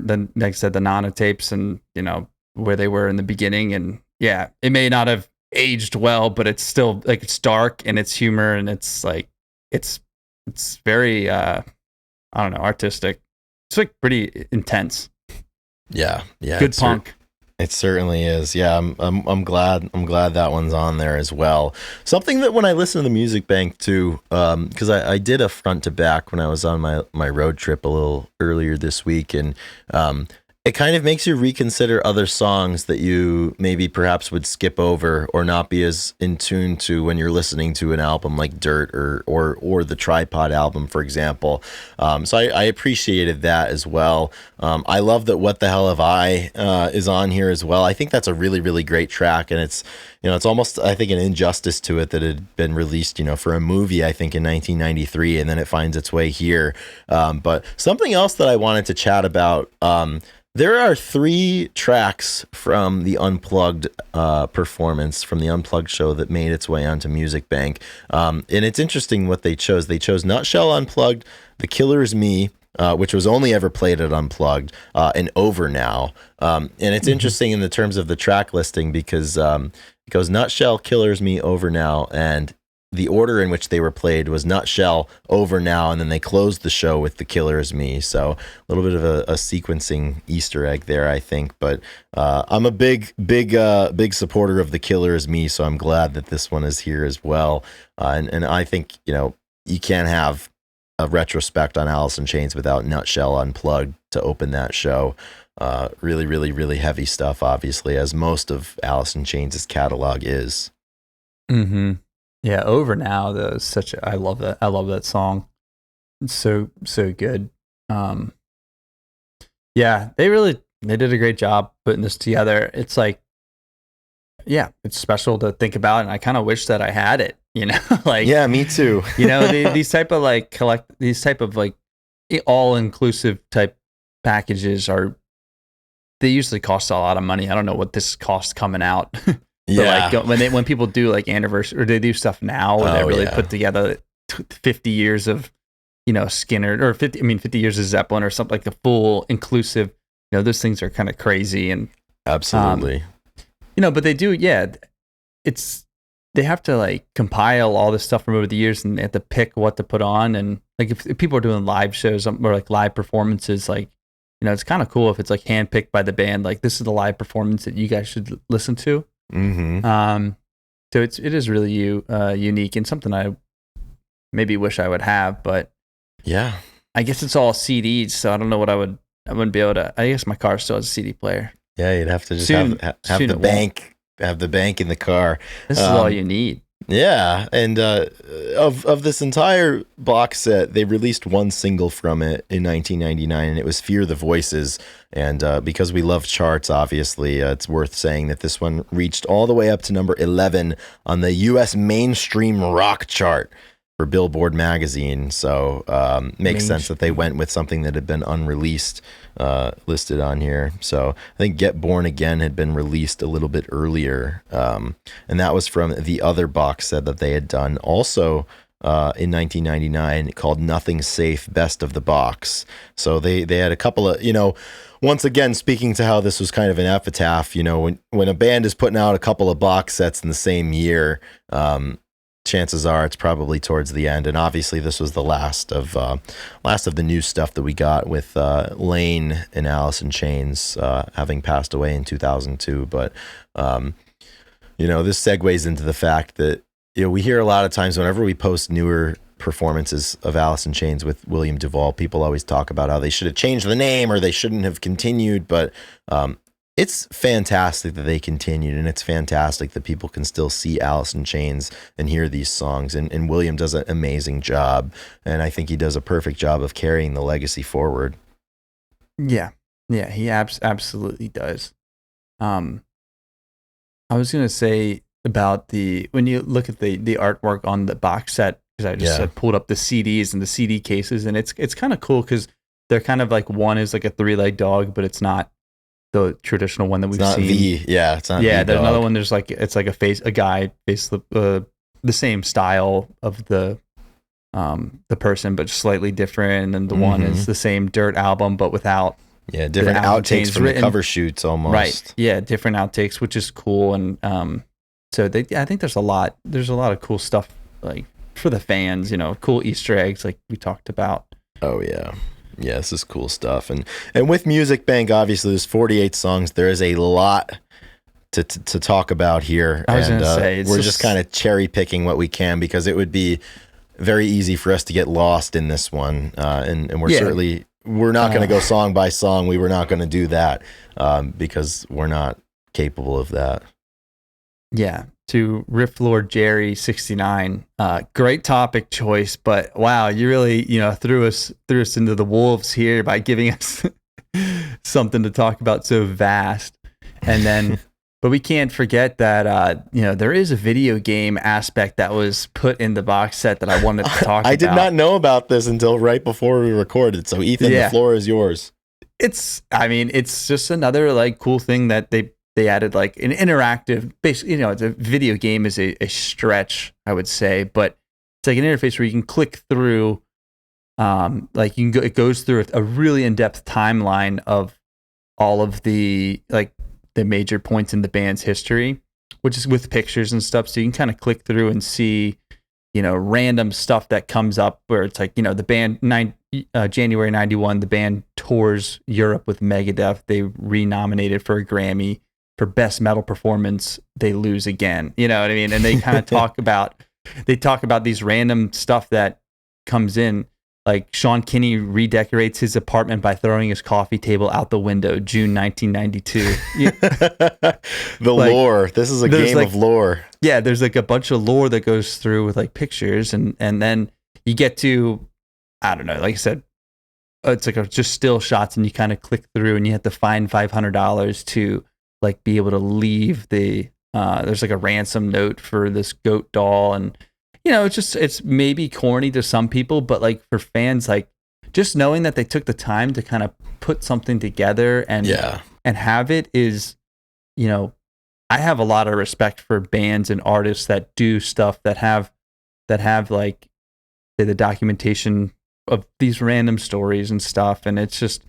than, like I said, the Nana tapes, and, you know, where they were in the beginning. And yeah, it may not have aged well, but it's still like, it's dark and it's humor, and it's like, it's very I don't know, artistic. It's like pretty intense. Yeah, good punk. It certainly is. Yeah, I'm glad that one's on there as well. Something that when I listen to the Music Bank too, because I did a front to back when I was on my road trip a little earlier this week, and it kind of makes you reconsider other songs that you maybe perhaps would skip over or not be as in tune to when you're listening to an album like Dirt or the Tripod album, for example. So I appreciated that as well. I love that What the Hell Have I is on here as well. I think that's a really, really great track, and it's, you know, it's almost, I think, an injustice to it that it had been released, you know, for a movie, I think, in 1993, and then it finds its way here. But something else that I wanted to chat about, there are 3 tracks from the Unplugged performance, from the Unplugged show, that made its way onto Music Bank. And it's interesting what they chose. They chose Nutshell Unplugged, The Killer Is Me, which was only ever played at Unplugged, and Over Now. And it's interesting in the terms of the track listing, because it goes Nutshell, Killer Is Me, Over Now, and the order in which they were played was Nutshell, Over Now, and then they closed the show with The Killer Is Me. So a little bit of a sequencing Easter egg there, I think. But I'm a big supporter of The Killer Is Me, so I'm glad that this one is here as well. And I think, you know, you can't have a retrospect on Alice in Chains without Nutshell Unplugged to open that show. Really, really, really heavy stuff, obviously, as most of Alice in Chains' catalog is. Mm-hmm. Yeah, Over Now, though, is such a, I love that. I love that song. It's so good. Yeah, they did a great job putting this together. It's like, yeah, it's special to think about, and I kind of wish that I had it, you know? Like, yeah, me too. You know, these type of all-inclusive type packages they usually cost a lot of money. I don't know what this costs coming out. Yeah, like when people do like anniversary, or they do stuff now where they really put together 50 years of, you know, Skinner, or 50 years of Zeppelin, or something, like the full inclusive, you know, those things are kind of crazy. And absolutely, you know, but they do, yeah, they have to like compile all this stuff from over the years, and they have to pick what to put on. And like if people are doing live shows or like live performances, like, you know, it's kind of cool if it's like handpicked by the band, like, this is the live performance that you guys should listen to. Mm-hmm. So it is really unique, and something I maybe wish I would have, but yeah, I guess it's all CDs, so I don't know what I wouldn't be able to. I guess my car still has a CD player. Yeah, you'd have to just have the bank, have the bank in the car. This is all you need. Yeah, and of this entire box set, they released one single from it in 1999, and it was Fear the Voices. And because we love charts, obviously, it's worth saying that this one reached all the way up to number 11 on the U.S. mainstream rock chart for Billboard magazine. So makes sense that they went with something that had been unreleased, listed on here. So I think Get Born Again had been released a little bit earlier, and that was from the other box set that they had done also in 1999, called Nothing Safe, Best of the Box. So they had a couple of, you know, once again, speaking to how this was kind of an epitaph, you know, when a band is putting out a couple of box sets in the same year, chances are it's probably towards the end. And obviously this was the last of the new stuff that we got, with Lane and Alice in Chains having passed away in 2002. But you know, this segues into the fact that, you know, we hear a lot of times whenever we post newer performances of Alice in Chains with William Duvall, people always talk about how they should have changed the name or they shouldn't have continued. But it's fantastic that they continued, and it's fantastic that people can still see Alice in Chains and hear these songs. And William does an amazing job, and I think he does a perfect job of carrying the legacy forward. Yeah, he absolutely does. I was gonna say about when you look at the artwork on the box set, because I just pulled up the CDs and the CD cases, and it's kind of cool because they're kind of like, one is like a 3-legged dog, but it's not the traditional one that we've seen. It's not. Yeah, there's another one. There's like, it's like a guy face the same style of the person, but slightly different. And then the one is the same Dirt album, but without different outtakes from the cover shoots almost. Right. Yeah, different outtakes, which is cool. And so I think there's a lot of cool stuff like for the fans, you know, cool Easter eggs like we talked about. Oh yeah. Yeah, this is cool stuff. And with Music Bank, obviously there's 48 songs. There is a lot to talk about here. I was going to say, we're just kind of cherry picking what we can, because it would be very easy for us to get lost in this one. And we're not going to go song by song. We were not going to do that because we're not capable of that. Yeah. To Riff Lord Jerry 69, great topic choice, but wow, you really, you know, threw us into the wolves here by giving us something to talk about so vast. And then, but we can't forget that, you know, there is a video game aspect that was put in the box set that I wanted to talk about. I did not know about this until right before we recorded. So Ethan, the floor is yours. It's just another like cool thing that they added, like an interactive, basically, you know, it's a video game is a stretch, I would say, but it's like an interface where you can click through, like you can go, it goes through a really in-depth timeline of all of the major points in the band's history, which is with pictures and stuff. So you can kind of click through and see, you know, random stuff that comes up where it's like, you know, the band January 91, the band tours Europe with Megadeth. They renominated for a Grammy. For best metal performance, they lose again. You know what I mean? And they kind of talk about these random stuff that comes in. Like Sean Kinney redecorates his apartment by throwing his coffee table out the window, June 1992. The lore. This is a game of lore. Yeah, there's like a bunch of lore that goes through with like pictures, and then you get to, I don't know, like I said, it's like just still shots, and you kind of click through, and you have to find $500 to like be able to leave the there's like a ransom note for this goat doll, and you know, it's maybe corny to some people, but like for fans, like just knowing that they took the time to kind of put something together and have it is, you know, I have a lot of respect for bands and artists that do stuff that have like the documentation of these random stories and stuff, and it's just,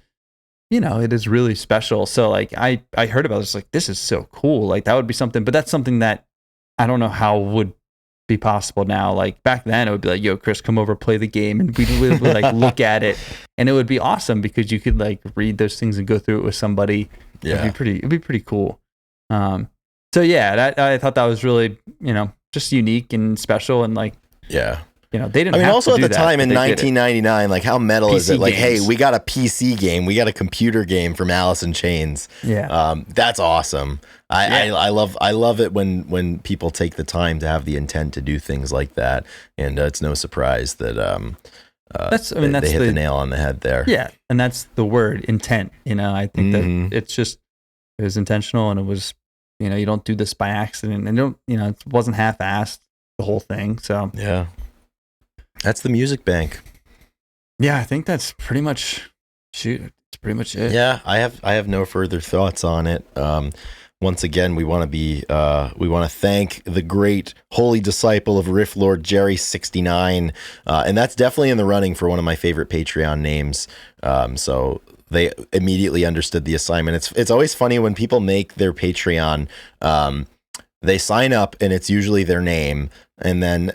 you know, it is really special. So like I heard about this, like, this is so cool. Like that would be something, but that's something that I don't know how would be possible now. Like back then it would be like, yo, Chris, come over, play the game. And we would like look at it, and it would be awesome because you could like read those things and go through it with somebody. Yeah. It'd be pretty cool. So yeah, I thought that was really, you know, just unique and special, and like, yeah. You know, they didn't. I mean, have also to do at the that, time in 1999, like how metal PC is it? Like, games. hey, we got a PC game, we got a computer game from Alice in Chains. Yeah, that's awesome. I love it when people take the time to have the intent to do things like that, and it's no surprise that they hit the nail on the head there. Yeah, and that's the word, intent. You know, I think that it was intentional, and it was, you know, you don't do this by accident, and it wasn't half-assed, the whole thing. So yeah. That's the Music Bank. Yeah, I think that's pretty much it's pretty much it. Yeah, I have no further thoughts on it. Once again, we want to thank the great holy disciple of Riff Lord Jerry 69, and that's definitely in the running for one of my favorite Patreon names. So they immediately understood the assignment. It's always funny when people make their Patreon. They sign up and it's usually their name. And then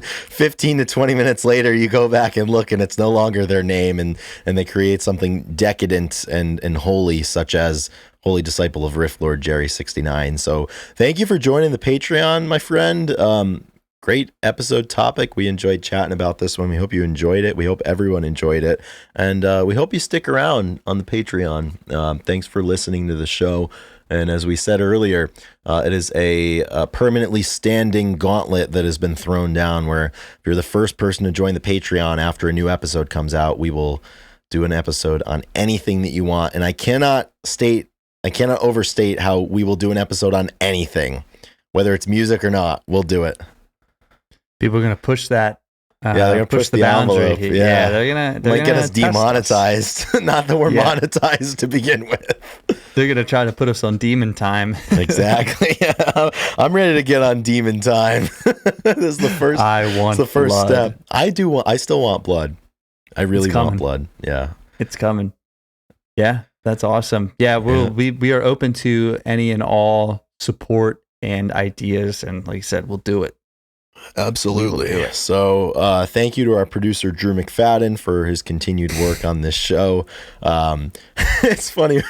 15 to 20 minutes later, you go back and look and it's no longer their name. And they create something decadent and holy, such as Holy Disciple of Riff Lord Jerry 69. So thank you for joining the Patreon, my friend. Great episode topic. We enjoyed chatting about this one. We hope you enjoyed it. We hope everyone enjoyed it. And we hope you stick around on the Patreon. Thanks for listening to the show. And as we said earlier, it is a permanently standing gauntlet that has been thrown down, where if you're the first person to join the Patreon after a new episode comes out, we will do an episode on anything that you want. And I cannot overstate how we will do an episode on anything, whether it's music or not, we'll do it. People are gonna push that. They're gonna push the envelope. Yeah, they're gonna get us demonetized. Not that we're monetized to begin with. They're gonna try to put us on demon time. Exactly. I'm ready to get on demon time. This is the first. Blood. Step. I still want blood. I really want blood. Yeah, it's coming. Yeah, that's awesome. Yeah, we are open to any and all support and ideas, and like I said, we'll do it. Absolutely. So thank you to our producer Drew McFadden for his continued work on this show. It's funny,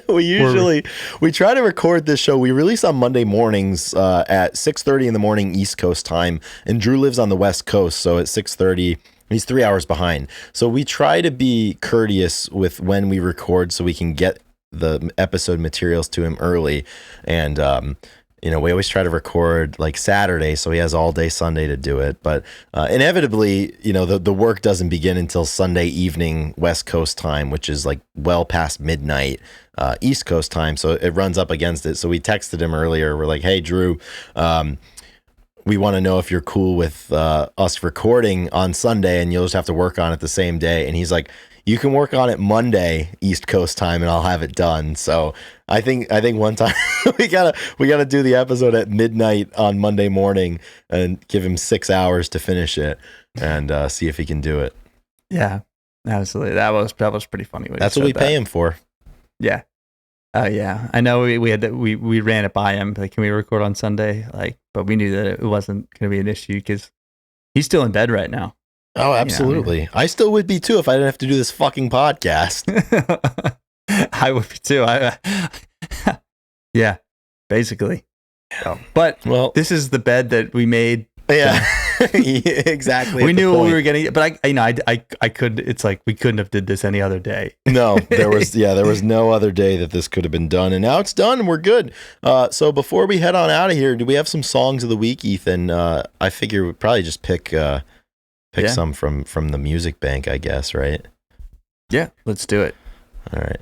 we try to record this show. We release on Monday mornings at 6:30 in the morning East Coast time, and Drew lives on the West Coast, so at 6:30 he's 3 hours behind. So we try to be courteous with when we record so we can get the episode materials to him early. And we always try to record like Saturday, so he has all day Sunday to do it. But inevitably, the work doesn't begin until Sunday evening West Coast time, which is like well past midnight East Coast time. So it runs up against it. So we texted him earlier. We're like, hey, Drew, we want to know if you're cool with us recording on Sunday, and you'll just have to work on it the same day. And he's like, you can work on it Monday East Coast time, and I'll have it done. So I think one time we gotta do the episode at midnight on Monday morning and give him 6 hours to finish it and see if he can do it. Yeah, absolutely. That was pretty funny. That's what we pay him for. Yeah. Yeah. I know we ran it by him. Like, can we record on Sunday? But we knew that it wasn't going to be an issue because he's still in bed right now. Oh, absolutely. I still would be too if I didn't have to do this fucking podcast. I would be too. Yeah, basically. But this is the bed that we made. Yeah, exactly. We knew what we were getting, but I couldn't. It's like we couldn't have did this any other day. No, there was no other day that this could have been done, and now it's done. And we're good. So before we head on out of here, do we have some songs of the week, Ethan? I figure we'd probably just pick some from the music bank, I guess, right? Yeah, let's do it. All right.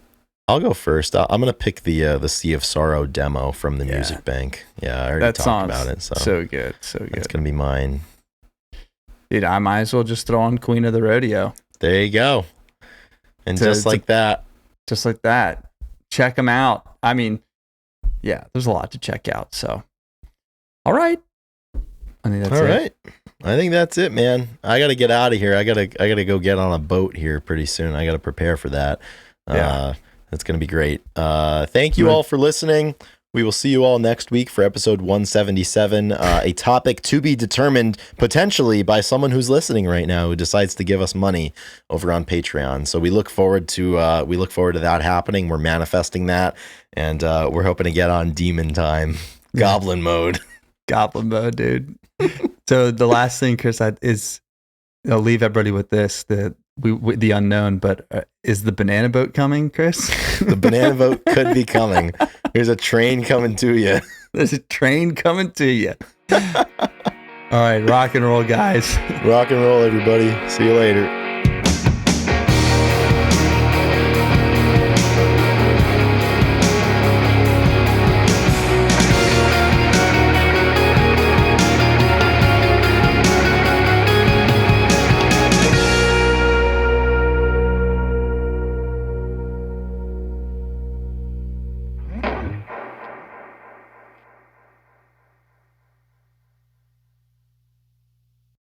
I'll go first. I'm going to pick the Sea of Sorrow demo from the music bank. Yeah, I already talked about it. So good. So good. It's going to be mine. Dude, I might as well just throw on Queen of the Rodeo. There you go. And just like that. Check them out. I mean, yeah, there's a lot to check out. So, all right. I think that's it. All right. I think that's it, man. I got to get out of here. I got to go get on a boat here pretty soon. I got to prepare for that. That's going to be great. Thank you all for listening. We will see you all next week for episode 177, a topic to be determined potentially by someone who's listening right now who decides to give us money over on Patreon. So we look forward to that happening. We're manifesting that, and we're hoping to get on demon time, goblin mode. Goblin mode, dude. So the last thing, Chris, is I'll leave everybody with this: the unknown. But is the banana boat coming, Chris? The banana boat could be coming. There's a train coming to you. There's a train coming to you. All right, rock and roll, guys. Rock and roll, everybody. See you later.